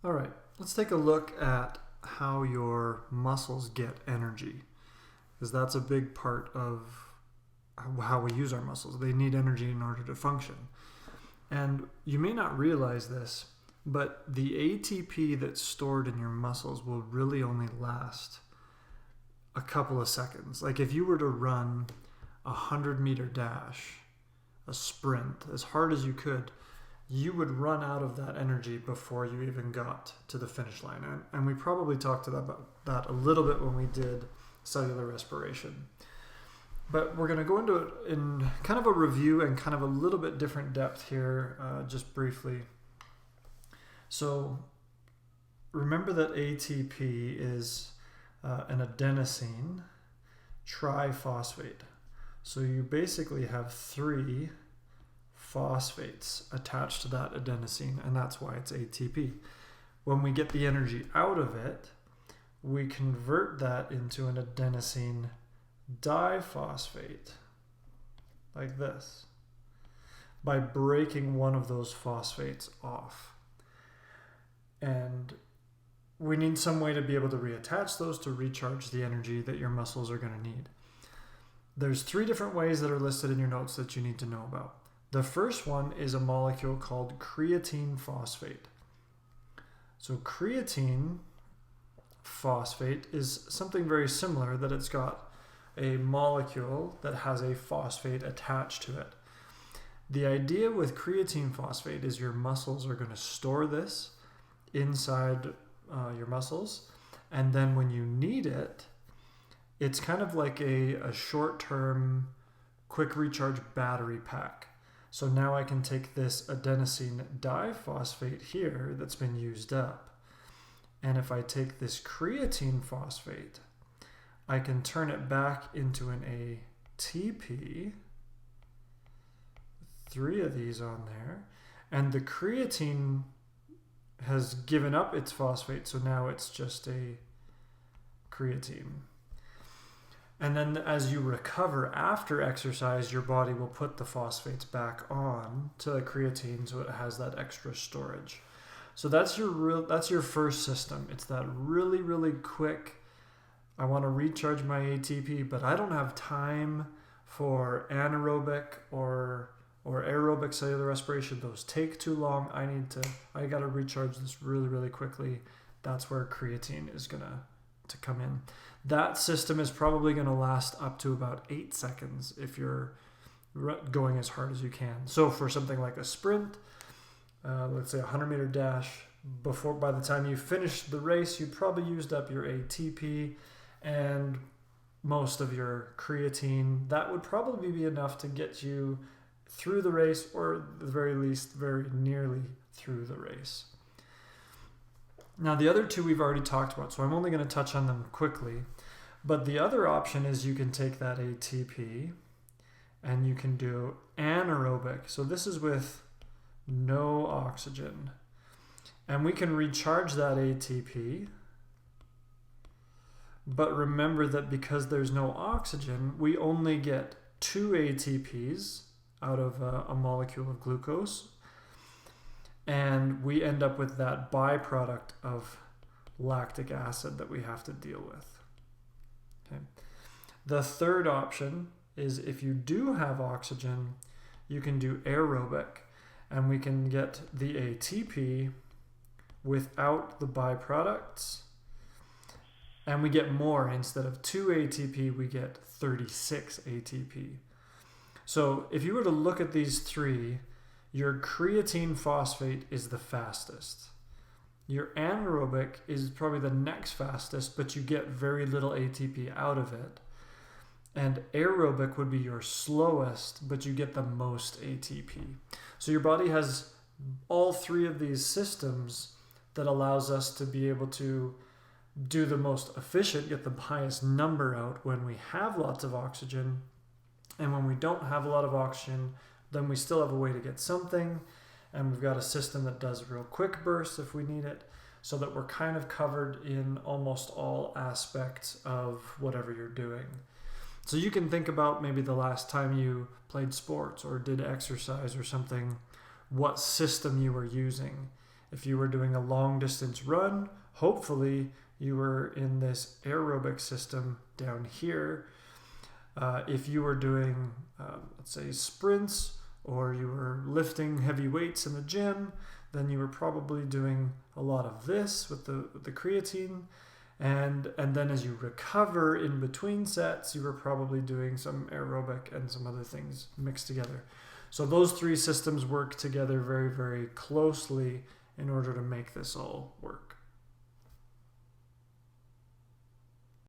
All right, let's take a look at how your muscles get energy, because that's a big part of how we use our muscles. They need energy in order to function. And you may not realize this, but the ATP that's stored in your muscles will really only last a couple of seconds. Like if you were to run a 100-meter dash, a sprint, as hard as you could, you would run out of that energy before you even got to the finish line. And we probably talked about that a little bit when we did cellular respiration. But we're going to go into it in kind of a review and kind of a little bit different depth here, just briefly. So remember that ATP is an adenosine triphosphate. So you basically have 3 phosphates attached to that adenosine, and that's why it's ATP. When we get the energy out of it, we convert that into an adenosine diphosphate, like this, by breaking one of those phosphates off. And we need some way to be able to reattach those to recharge the energy that your muscles are going to need. There's 3 different ways that are listed in your notes that you need to know about. The first one is a molecule called creatine phosphate. So creatine phosphate is something very similar, that it's got a molecule that has a phosphate attached to it. The idea with creatine phosphate is your muscles are going to store this inside your muscles, and then when you need it, it's kind of like a short-term quick recharge battery pack. So now I can take this adenosine diphosphate here that's been used up, and if I take this creatine phosphate, I can turn it back into an ATP, 3 of these on there, and the creatine has given up its phosphate, so now it's just a creatine. And then as you recover after exercise, your body will put the phosphates back on to the creatine, so it has that extra storage. So that's your first system. It's that really, really quick, I want to recharge my ATP, but I don't have time for anaerobic or aerobic cellular respiration. Those take too long. I got to recharge this really, really quickly. That's where creatine is going to come in. That system is probably going to last up to about 8 seconds if you're going as hard as you can. So for something like a sprint, let's say a 100-meter dash, by the time you finish the race, you probably used up your ATP and most of your creatine. That would probably be enough to get you through the race, or at the very least, very nearly through the race. Now, the other 2 we've already talked about, so I'm only going to touch on them quickly. But the other option is you can take that ATP and you can do anaerobic. So this is with no oxygen. And we can recharge that ATP. But remember that because there's no oxygen, we only get 2 ATPs out of a molecule of glucose. And we end up with that byproduct of lactic acid that we have to deal with. Okay. The third option is if you do have oxygen, you can do aerobic, and we can get the ATP without the byproducts, and we get more. Instead of 2 ATP, we get 36 ATP. So if you were to look at these 3, your creatine phosphate is the fastest. Your anaerobic is probably the next fastest, but you get very little ATP out of it. And aerobic would be your slowest, but you get the most ATP. So your body has all 3 of these systems that allows us to be able to do the most efficient, get the highest number out when we have lots of oxygen. And when we don't have a lot of oxygen, then we still have a way to get something, and we've got a system that does real quick bursts if we need it, so that we're kind of covered in almost all aspects of whatever you're doing. So you can think about maybe the last time you played sports or did exercise or something, what system you were using. If you were doing a long distance run, hopefully you were in this aerobic system down here. If you were doing, let's say, sprints, or you were lifting heavy weights in the gym, then you were probably doing a lot of this with the creatine. And then as you recover in between sets, you were probably doing some aerobic and some other things mixed together. So those three systems work together very, very closely in order to make this all work.